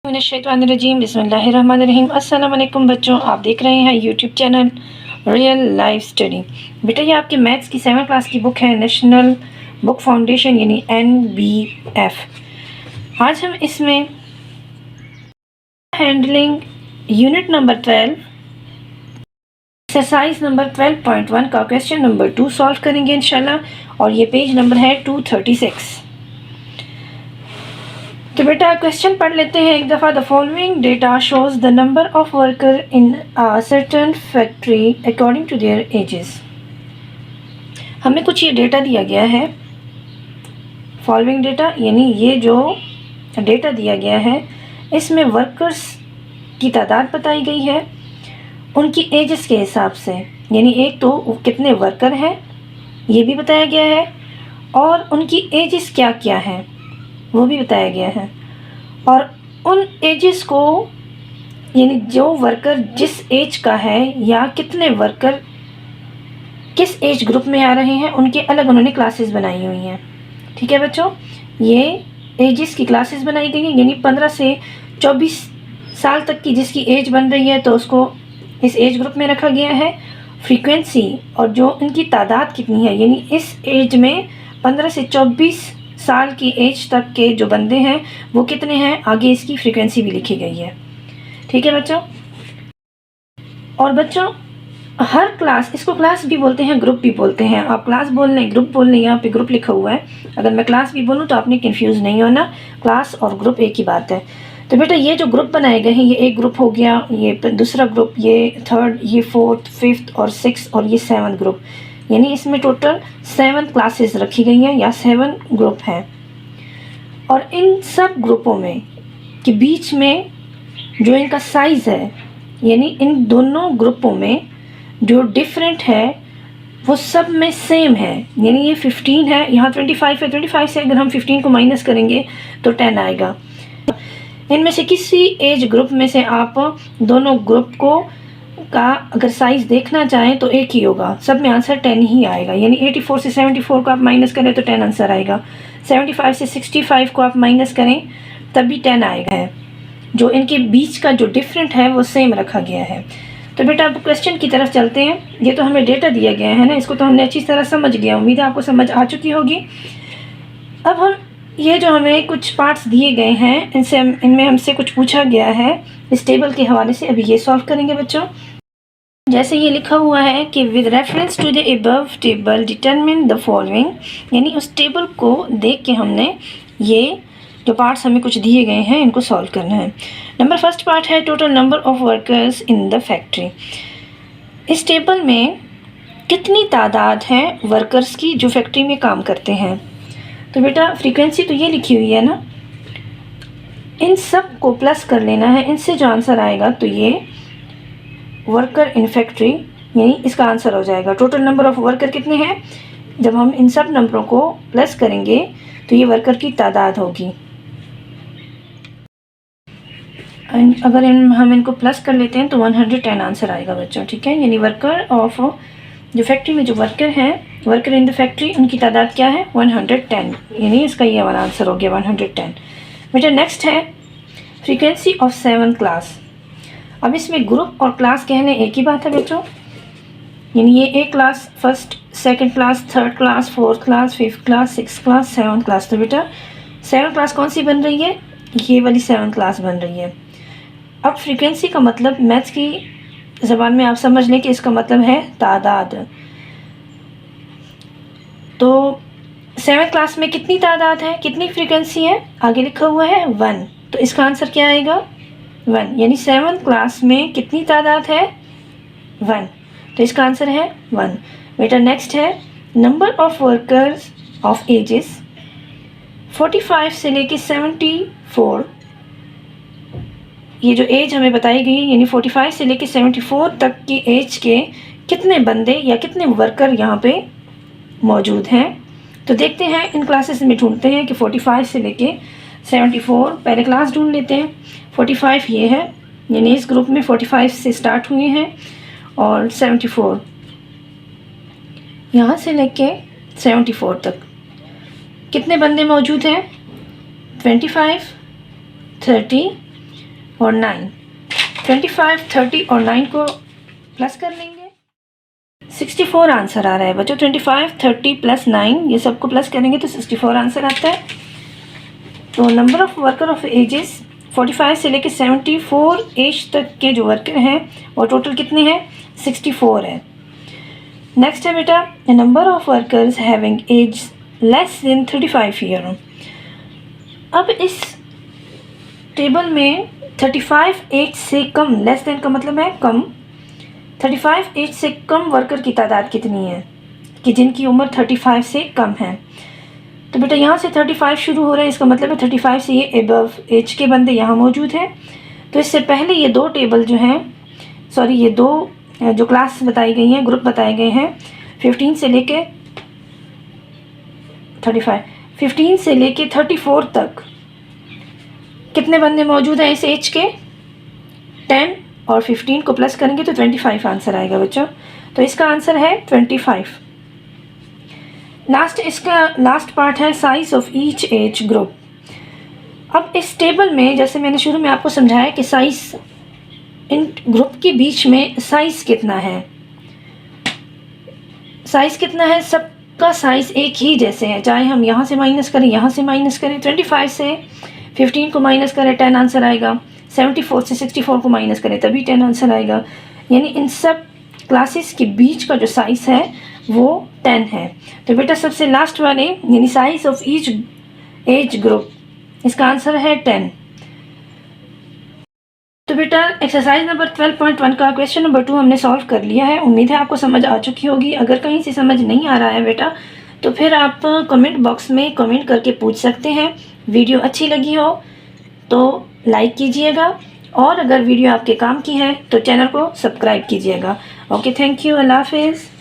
मिनश्शैतानिर्रजीम बिस्मिल्लाहिर्रहमानिर्रहीम। अस्सलाम वालेकुम बच्चों, आप देख रहे हैं YouTube channel real life study. बेटा ये आपके मैथ्स की 7th क्लास की बुक है, नेशनल बुक फाउंडेशन यानी NBF। आज हम इसमें handling unit number 12 exercise number 12.1 का क्वेश्चन नंबर 2 सॉल्व करेंगे इंशाल्लाह, और ये पेज नंबर है 236। तो बेटा क्वेश्चन पढ़ लेते हैं एक दफ़ा। The following data shows the number of worker in a certain factory according to their ages. हमें कुछ ये डेटा दिया गया है, फॉलोइंग डेटा यानी ये जो डेटा दिया गया है इसमें वर्कर्स की तादाद बताई गई है उनकी एजेस के हिसाब से, यानी एक तो कितने वर्कर हैं ये भी बताया गया है और उनकी एजेस क्या क्या हैं वो भी बताया गया है। और उन एजेस को यानी जो वर्कर जिस एज का है या कितने वर्कर किस एज ग्रुप में आ रहे हैं उनके अलग उन्होंने क्लासेस बनाई हुई हैं। ठीक है बच्चों, ये एजेस की क्लासेस बनाई गई हैं, यानी 15 से 24 साल तक की जिसकी एज बन रही है तो उसको इस एज ग्रुप में रखा गया है। फ्रीक्वेंसी और जो इनकी तादाद कितनी है, यानी इस एज में 15 से 24 साल की एज तक के जो बंदे हैं वो कितने हैं, आगे इसकी फ्रीक्वेंसी भी लिखी गई है। ठीक है बच्चों, और बच्चों हर क्लास, इसको क्लास भी बोलते हैं ग्रुप भी बोलते हैं। आप क्लास बोल लें ग्रुप बोल लें, यहाँ पे ग्रुप लिखा हुआ है। अगर मैं क्लास भी बोलूँ तो आपने कंफ्यूज नहीं होना, क्लास और ग्रुप एक ही बात है। तो बेटा ये जो ग्रुप बनाए गए हैं ये एक ग्रुप हो गया, ये दूसरा ग्रुप, ये थर्ड, ये फोर्थ, फिफ्थ और सिक्स और ये 7th ग्रुप, यानी इसमें टोटल 7 क्लासेस रखी गई हैं या 7 ग्रुप हैं। और इन सब ग्रुपों में के बीच में जो इनका साइज़ है, यानी इन दोनों ग्रुपों में जो डिफरेंट है वो सब में सेम है। यानी ये 15 है, यहाँ 25 है, 25 से अगर हम 15 को माइनस करेंगे तो 10 आएगा। इनमें से किसी एज ग्रुप में से आप दोनों ग्रुप को का अगर साइज़ देखना चाहें तो एक ही होगा, सब में आंसर 10 ही आएगा। यानी 84 से 74 को आप माइनस करें तो 10 आंसर आएगा, 75 से 65 को आप माइनस करें तब भी 10 आएगा है। जो इनके बीच का जो डिफरेंट है वो सेम रखा गया है। तो बेटा अब क्वेश्चन की तरफ चलते हैं। ये तो हमें डेटा दिया गया है ना, इसको तो हमने अच्छी तरह समझ लिया, उम्मीद है आपको समझ आ चुकी होगी। अब हम ये जो हमें कुछ पार्ट्स दिए गए हैं इनमें हमसे कुछ पूछा गया है इस टेबल के हवाले से, अभी ये सॉल्व करेंगे बच्चों। जैसे ये लिखा हुआ है कि with reference to the above table determine the following, यानी उस टेबल को देख के हमने ये जो पार्ट्स हमें कुछ दिए गए हैं इनको सॉल्व करना है। नंबर फर्स्ट पार्ट है total number of workers in the factory. इस टेबल में कितनी तादाद है वर्कर्स की जो फैक्ट्री में काम करते हैं। तो बेटा फ्रीक्वेंसी तो ये लिखी हुई है ना, इन सब को प्लस कर लेना है, इनसे जो आंसर आएगा तो ये वर्कर इन फैक्ट्री, यानी इसका आंसर हो जाएगा। टोटल नंबर ऑफ वर्कर कितने हैं, जब हम इन सब नंबरों को प्लस करेंगे तो ये वर्कर की तादाद होगी। अगर हम इनको प्लस कर लेते हैं तो 110 आंसर आएगा बच्चों। ठीक है, यानी वर्कर ऑफ जो फैक्ट्री में जो वर्कर हैं, वर्कर इन द फैक्ट्री, उनकी तादाद क्या है 110, यानी इसका ये वाला आंसर हो गया 110। बेटा नेक्स्ट है फ्रीक्वेंसी ऑफ 7 क्लास। अब इसमें ग्रुप और क्लास कहने एक ही बात है बच्चों, यानी ये एक class, first second class, third class, fourth class, fifth class, six class, 7th class. तो बेटा 7 क्लास कौन सी बन रही है, ये वाली 7 क्लास बन रही है। अब फ्रीक्वेंसी का मतलब मैथ्स की ज़बान में आप समझ लें कि इसका मतलब है तादाद। तो 7th क्लास में कितनी तादाद है, कितनी फ्रीक्वेंसी है, आगे लिखा हुआ है 1, तो इसका आंसर क्या आएगा 1, यानी 7th क्लास में कितनी तादाद है 1, तो इसका आंसर है 1। बेटा नेक्स्ट है number of workers of ages 45 से लेके 74, ये जो एज हमें बताई गई यानी 45 से लेके 74 तक की एज के कितने बंदे या कितने वर्कर यहाँ पे मौजूद हैं। तो देखते हैं इन क्लासेस में ढूंढते हैं कि 45 से लेके 74, पहले क्लास ढूंढ लेते हैं। 45 ये है, यानी इस ग्रुप में 45 से स्टार्ट हुए हैं और 74 यहाँ से लेके 74 तक कितने बंदे मौजूद हैं 25, 30, और 9। 25, 30 और 9 को प्लस कर लेंगे, 64 आंसर आ रहा है बच्चों। 25, 30 प्लस 9 ये सबको प्लस करेंगे तो 64 आंसर आता है। तो number of worker of ages 45 से लेकर 74 एज तक के जो वर्कर हैं और टोटल कितने हैं, 64 है। नेक्स्ट है बेटा number of workers having age less than 35 year. अब इस टेबल में 35 एज से कम, लेस देन का मतलब है कम, 35 एज से कम वर्कर की तादाद कितनी है कि जिनकी उम्र 35 से कम है। तो बेटा यहाँ से 35 शुरू हो रहा है, इसका मतलब है 35 से ये एबव एज के बंदे यहाँ मौजूद हैं। तो इससे पहले ये दो टेबल जो हैं, सॉरी ये दो जो क्लास बताई गई हैं, ग्रुप बताए गए हैं 15 से लेके 35, 15 से लेके 34 तक कितने बंदे मौजूद हैं इस एज के, 10 और 15 को प्लस करेंगे तो 25 आंसर आएगा बच्चों। तो इसका आंसर है 25। लास्ट पार्ट है size of each age group. अब इस टेबल में जैसे मैंने शुरू में आपको समझाया कि साइज, इन ग्रुप के बीच में साइज कितना है, साइज कितना है, सबका साइज एक ही जैसे है, चाहे हम यहाँ से माइनस करें यहाँ से माइनस करें। 25 से 15 को माइनस करें 10 आंसर आएगा, 74 से 64 को माइनस करें तभी 10 आंसर आएगा। यानी इन सब क्लासेस के बीच का जो साइज है वो 10 है। तो बेटा सबसे लास्ट वाले यानी size of each age group, इसका आंसर है 10। तो बेटा एक्सरसाइज नंबर 12.1 का क्वेश्चन नंबर 2 हमने सॉल्व कर लिया है। उम्मीद है आपको समझ आ चुकी होगी। अगर कहीं से समझ नहीं आ रहा है बेटा तो फिर आप कमेंट बॉक्स में कमेंट करके पूछ सकते हैं। वीडियो अच्छी लगी हो तो लाइक कीजिएगा और अगर वीडियो आपके काम की है तो चैनल को सब्सक्राइब कीजिएगा। ओके, थैंक यू, अल्लाह हाफिज़।